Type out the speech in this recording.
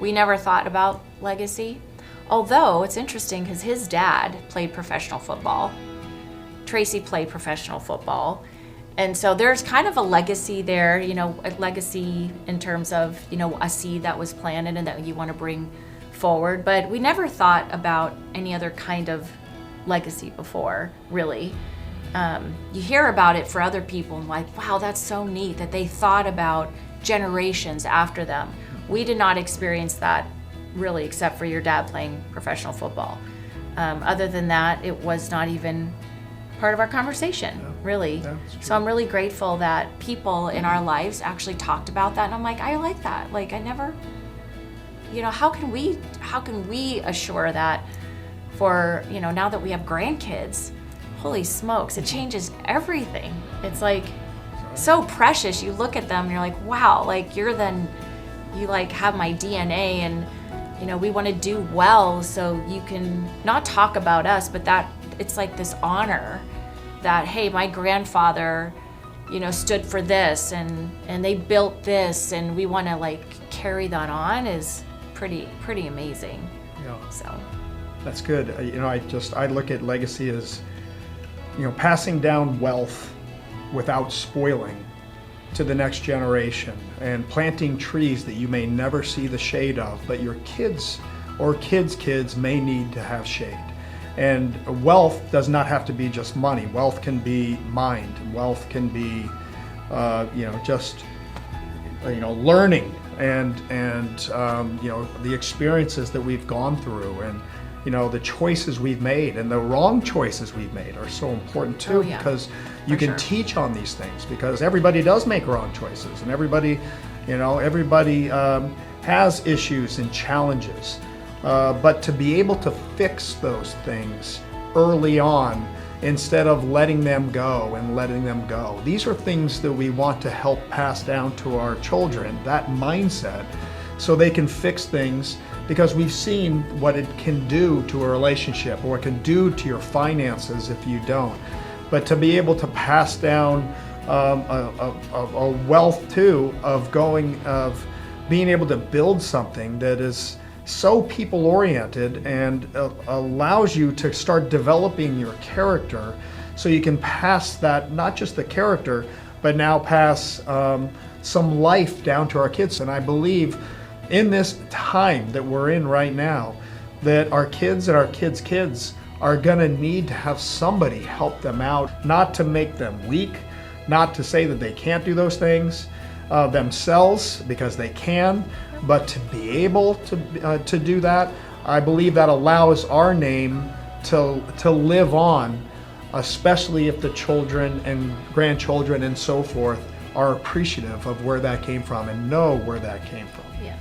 we never thought about legacy. Although it's interesting because his dad played professional football. Tracey played professional football. And so there's kind of a legacy there, you know, a legacy in terms of, you know, a seed that was planted and that you want to bring forward. But we never thought about any other kind of legacy before, really. You hear about it for other people and like, wow, that's so neat that they thought about generations after them. We did not experience that really, except for your dad playing professional football. Other than that, it was not even part of our conversation, really. So I'm really grateful that people in our lives actually talked about that, and I'm like, I like that. Like, I never, you know, how can we assure that for, you know, now that we have grandkids? Holy smokes, it changes everything. It's like so precious. You look at them and you're like, wow, like you like have my DNA, and you know, we want to do well, so you can not talk about us, but that it's like this honor that, hey, my grandfather, you know, stood for this and they built this, and we want to like carry that on is pretty amazing. Yeah. So that's good. You know, I look at legacy as, you know, passing down wealth without spoiling to the next generation, and planting trees that you may never see the shade of, but your kids or kids' kids may need to have shade. And wealth does not have to be just money. Wealth can be mind. Wealth can be, you know, just, you know, learning and you know, the experiences that we've gone through, and you know, the choices we've made and the wrong choices we've made are so important too. Because you can teach on these things, because everybody does make wrong choices, and everybody has issues and challenges. But to be able to fix those things early on instead of letting them go. These are things that we want to help pass down to our children, that mindset, so they can fix things, because we've seen what it can do to a relationship, or it can do to your finances if you don't. But to be able to pass down a wealth too, of being able to build something that is so people-oriented and allows you to start developing your character, so you can pass that, not just the character, but now pass some life down to our kids. And I believe in this time that we're in right now, that our kids and our kids' kids are gonna need to have somebody help them out, not to make them weak, not to say that they can't do those things themselves, because they can, but to be able to do that. I believe that allows our name to live on, especially if the children and grandchildren and so forth are appreciative of where that came from and know where that came from. Yeah.